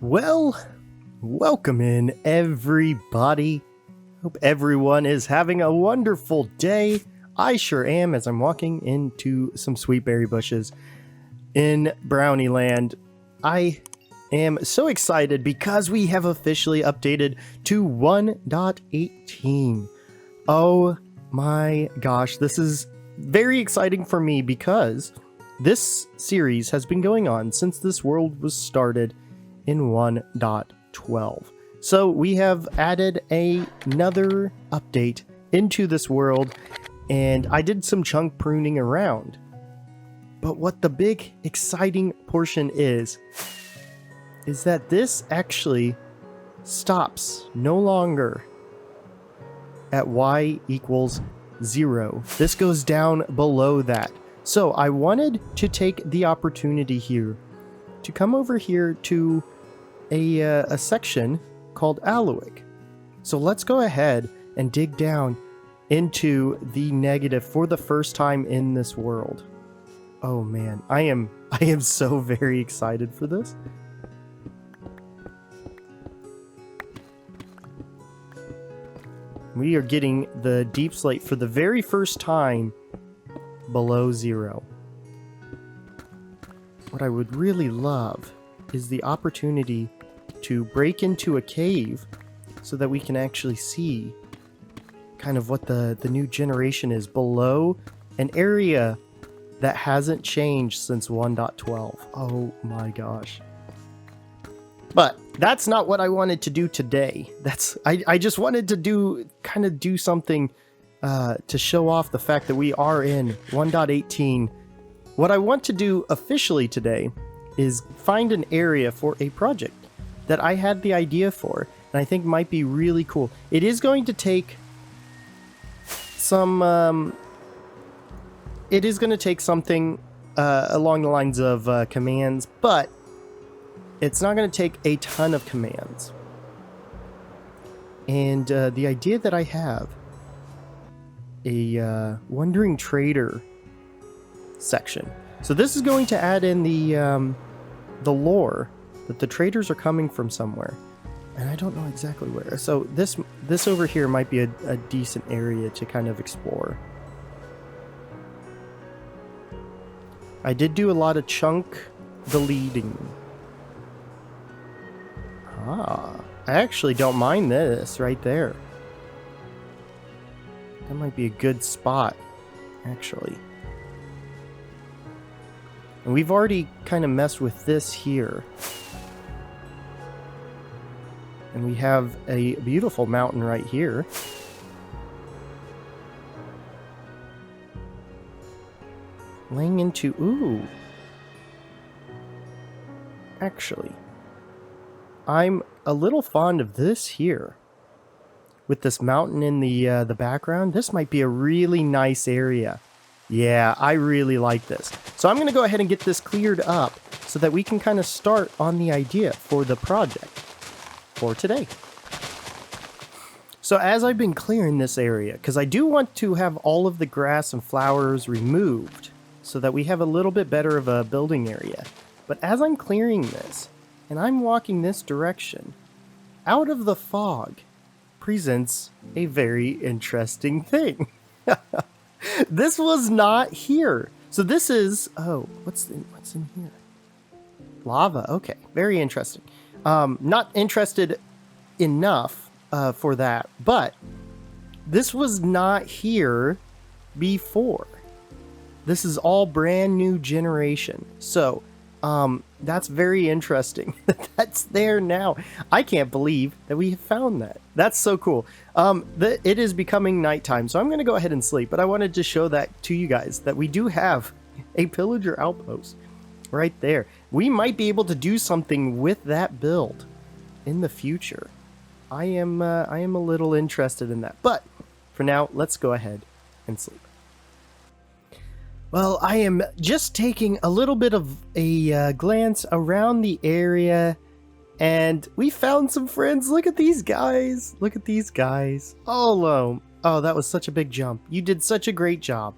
Well, welcome in, everybody. Hope everyone is having a wonderful day. I sure am, as I'm walking into some sweet berry bushes in BrownieLand. I am so excited because we have officially updated to 1.18. Oh my gosh, this is very exciting for me because this series has been going on since this world was started in 1.12. So we have added another update into this world, and I did some chunk pruning around. But what the big exciting portion is that this actually stops no longer at y equals 0. This goes down below that. So I wanted to take the opportunity here to come over here to a section called Aloic. So let's go ahead and dig down into the negative for the first time in this world. Oh man, I am so very excited for this. We are getting the deep slate for the very first time below 0. What I would really love is the opportunity to break into a cave so that we can actually see kind of what the new generation is below an area that hasn't changed since 1.12. Oh my gosh. But that's not what I wanted to do today. I just wanted to do something to show off the fact that we are in 1.18. What I want to do officially today is find an area for a project that I had the idea for, and I think might be really cool. It is going to take some, it is going to take something along the lines of commands, but it's not going to take a ton of commands. And the idea that I have, a Wandering Trader section. So this is going to add in the lore that the traders are coming from somewhere, and I don't know exactly where. So this over here might be a decent area to kind of explore. I did do a lot of chunk deleting. I actually don't mind this right there. That might be a good spot, actually. And we've already kind of messed with this here. And we have a beautiful mountain right here. Laying into... Ooh. Actually, I'm a little fond of this here. With this mountain in the background, this might be a really nice area. Yeah, I really like this. So I'm going to go ahead and get this cleared up so that we can kind of start on the idea for the project for today. So as I've been clearing this area, because I do want to have all of the grass and flowers removed so that we have a little bit better of a building area. But as I'm clearing this, and I'm walking this direction, out of the fog presents a very interesting thing. This was not here. So this is, oh, what's in here? Lava. Okay, very interesting. Not interested enough for that, but this was not here before. This is all brand new generation. So that's very interesting. That's there now. I can't believe that we have found that. That's so cool. It is becoming nighttime, so I'm going to go ahead and sleep, but I wanted to show that to you guys, that we do have a pillager outpost right there. We might be able to do something with that build in the future. I am a little interested in that, but for now, let's go ahead and sleep. Well, I am just taking a little bit of a glance around the area, and we found some friends. Look at these guys. Look at these guys. Oh, that was such a big jump. You did such a great job.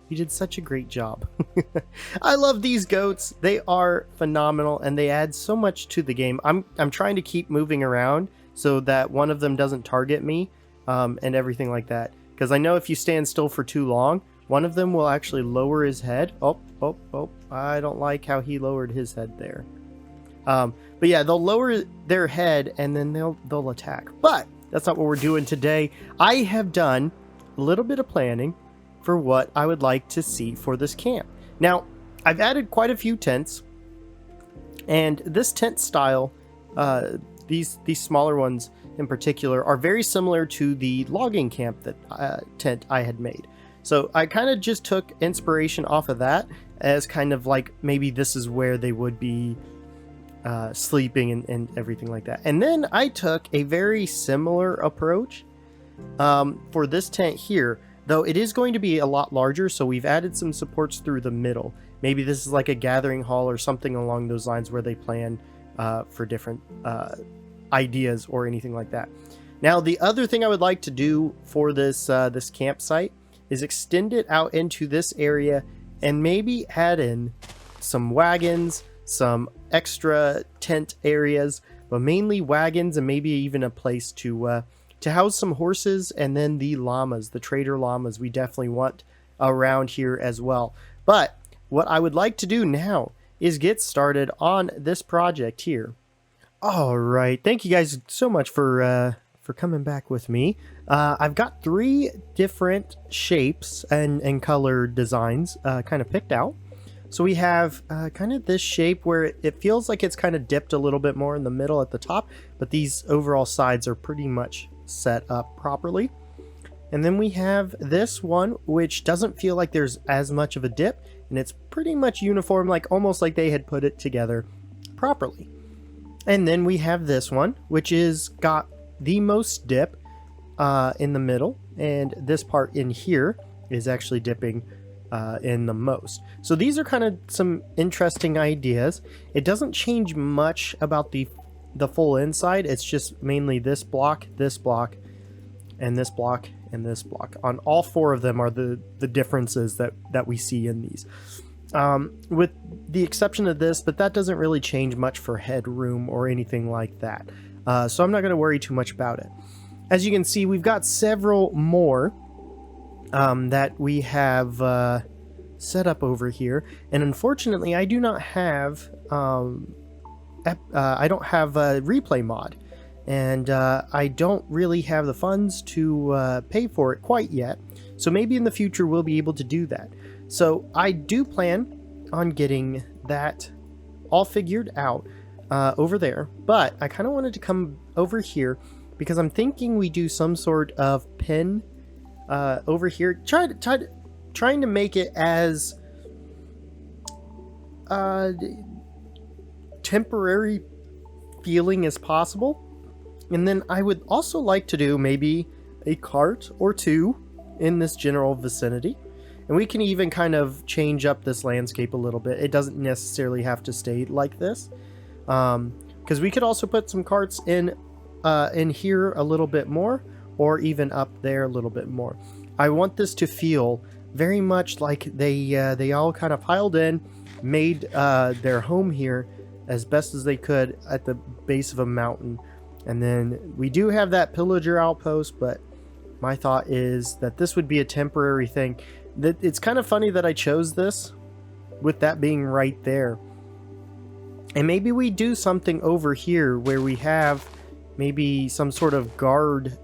You did such a great job. I love these goats. They are phenomenal and they add so much to the game. I'm trying to keep moving around so that one of them doesn't target me and everything like that. Because I know if you stand still for too long, one of them will actually lower his head. Oh, I don't like how he lowered his head there. But yeah, they'll lower their head and then they'll attack. But that's not what we're doing today. I have done a little bit of planning for what I would like to see for this camp. Now, I've added quite a few tents, and this tent style, these smaller ones in particular, are very similar to the logging camp that tent I had made. So I kind of just took inspiration off of that as kind of like maybe this is where they would be sleeping and everything like that. And then I took a very similar approach for this tent here, though it is going to be a lot larger, so we've added some supports through the middle. Maybe this is like a gathering hall or something along those lines where they plan for different ideas or anything like that. Now, the other thing I would like to do for this this campsite is extend it out into this area and maybe add in some wagons, some extra tent areas, but mainly wagons and maybe even a place to house some horses, and then the llamas, the trader llamas, we definitely want around here as well. But what I would like to do now is get started on this project here. All right, thank you guys so much for coming back with me. I've got 3 different shapes and color designs kind of picked out. So we have kind of this shape where it feels like it's kind of dipped a little bit more in the middle at the top, but these overall sides are pretty much set up properly. And then we have this one, which doesn't feel like there's as much of a dip, and it's pretty much uniform, like almost like they had put it together properly. And then we have this one, which is got the most dip in the middle, and this part in here is actually dipping in the most. So these are kind of some interesting ideas. It doesn't change much about the full inside. It's just mainly this block, and this block, and this block. On all 4 of them are the differences that we see in these. With the exception of this, but that doesn't really change much for headroom or anything like that. So I'm not going to worry too much about it. As you can see, we've got several more that we have set up over here, and unfortunately I do not have I don't have a replay mod, and I don't really have the funds to pay for it quite yet, so maybe in the future we'll be able to do that. So I do plan on getting that all figured out over there, but I kind of wanted to come over here because I'm thinking we do some sort of pin over here, trying to make it as temporary feeling as possible. And then I would also like to do maybe a cart or 2 in this general vicinity, and we can even kind of change up this landscape a little bit. It doesn't necessarily have to stay like this, because we could also put some carts in here a little bit more, or even up there a little bit more. I want this to feel very much like they all kind of piled in, made their home here as best as they could at the base of a mountain. And then we do have that pillager outpost, but my thought is that this would be a temporary thing. It's kind of funny that I chose this with that being right there. And maybe we do something over here where we have maybe some sort of guard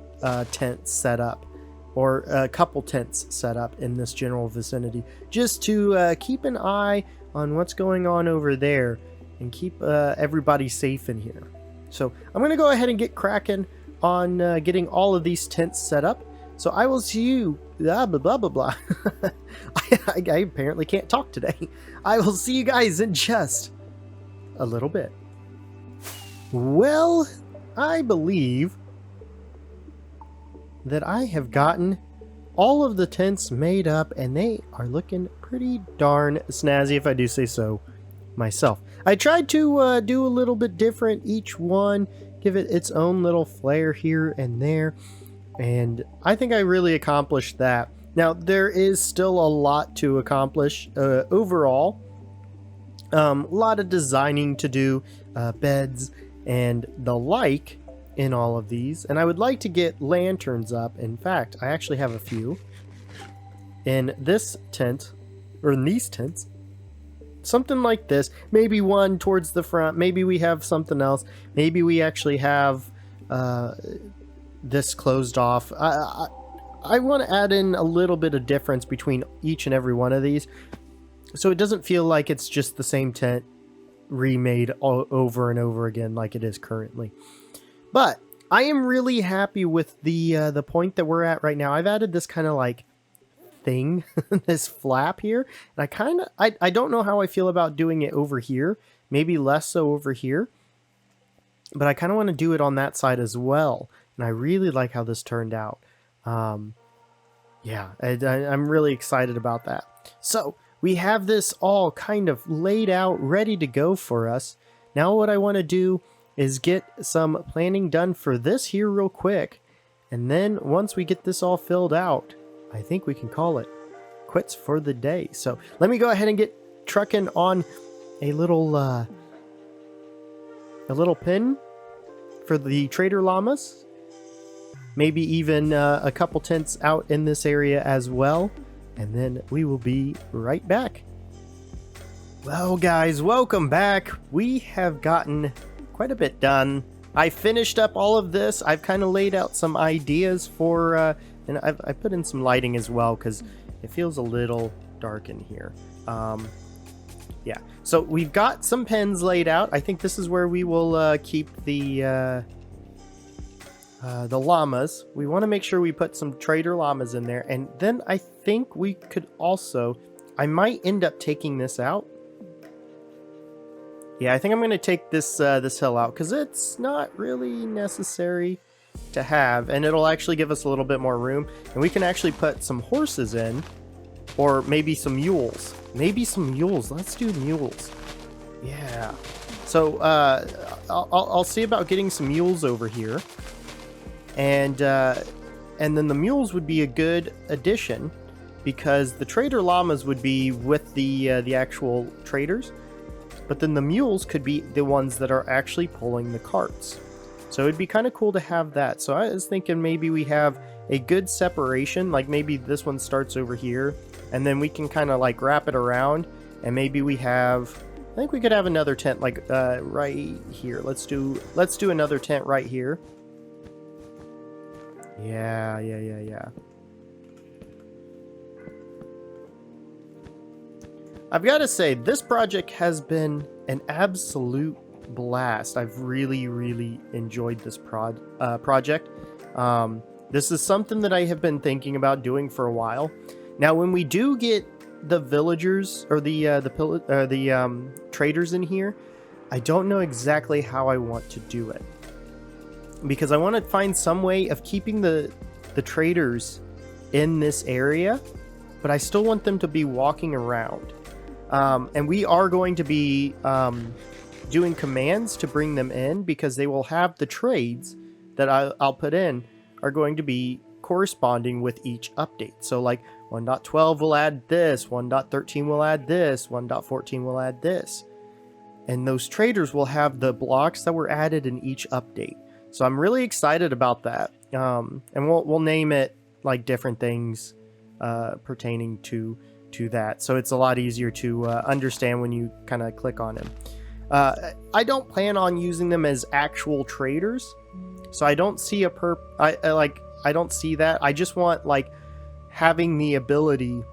tent set up, or a couple tents set up in this general vicinity, just to keep an eye on what's going on over there and keep everybody safe in here. So I'm going to go ahead and get cracking on getting all of these tents set up. So I will see you, blah, blah, blah, blah, blah. I apparently can't talk today. I will see you guys in just a little bit. Well, I believe that I have gotten all of the tents made up, and they are looking pretty darn snazzy, if I do say so myself. I tried to do a little bit different each one, give it its own little flair here and there, and I think I really accomplished that. Now, there is still a lot to accomplish overall. A lot of designing to do, beds and the like in all of these. And I would like to get lanterns up. In fact, I actually have a few in this tent, or in these tents. Something like this. Maybe one towards the front. Maybe we have something else. Maybe we actually have this closed off. I want to add in a little bit of difference between each and every one of these, so it doesn't feel like it's just the same tent remade over and over again like it is currently. But I am really happy with the point that we're at right now. I've added this kind of like thing, this flap here, and I don't know how I feel about doing it over here. Maybe less so over here, but I kind of want to do it on that side as well. And I really like how this turned out. Yeah, I'm really excited about that. So we have this all kind of laid out, ready to go for us. Now what I want to do is get some planning done for this here real quick. And then once we get this all filled out, I think we can call it quits for the day. So let me go ahead and get trucking on a little pin for the trader llamas. Maybe even a couple tents out in this area as well. And then we will be right back. Well, guys, welcome back. We have gotten quite a bit done. I finished up all of this. I've kind of laid out some ideas for... and I put in some lighting as well because it feels a little dark in here. Yeah, so we've got some pens laid out. I think this is where we will keep the llamas. We want to make sure we put some trader llamas in there. And then I think we could also... I might end up taking this out. Yeah, I think I'm going to take this this hill out because it's not really necessary to have, and it'll actually give us a little bit more room, and we can actually put some horses in, or maybe some mules. Let's do mules. Yeah, so I'll see about getting some mules over here, and then the mules would be a good addition because the trader llamas would be with the actual traders, but then the mules could be the ones that are actually pulling the carts. So it'd be kind of cool to have that. So I was thinking maybe we have a good separation, like maybe this one starts over here, and then we can kind of like wrap it around, and maybe we have... I think we could have another tent like right here. Let's do another tent right here. Yeah. I've got to say, this project has been an absolute blast. I've really enjoyed this project. This is something that I have been thinking about doing for a while. Now, when we do get the villagers or the traders in here, I don't know exactly how I want to do it, because I want to find some way of keeping the traders in this area, but I still want them to be walking around. And we are going to be doing commands to bring them in, because they will have the trades that I'll put in are going to be corresponding with each update. So like 1.12 will add this, 1.13 will add this, 1.14 will add this. And those traders will have the blocks that were added in each update. So I'm really excited about that. And we'll name it like different things pertaining to that. So it's a lot easier to understand when you kind of click on them. I don't plan on using them as actual traders. So I don't see I don't see that. I just want like having the ability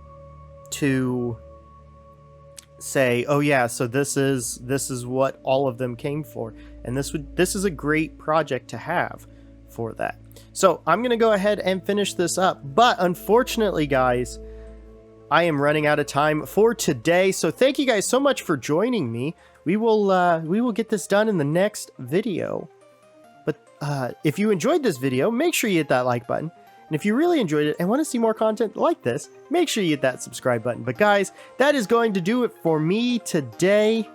to say, oh yeah, so this is what all of them came for, and this is a great project to have for that. So I'm gonna go ahead and finish this up, but unfortunately, guys, I am running out of time for today. So thank you guys so much for joining me. We will get this done in the next video. But if you enjoyed this video, make sure you hit that like button. And if you really enjoyed it and want to see more content like this, make sure you hit that subscribe button. But guys, that is going to do it for me today.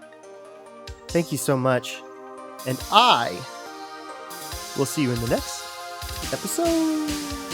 Thank you so much. And I will see you in the next episode.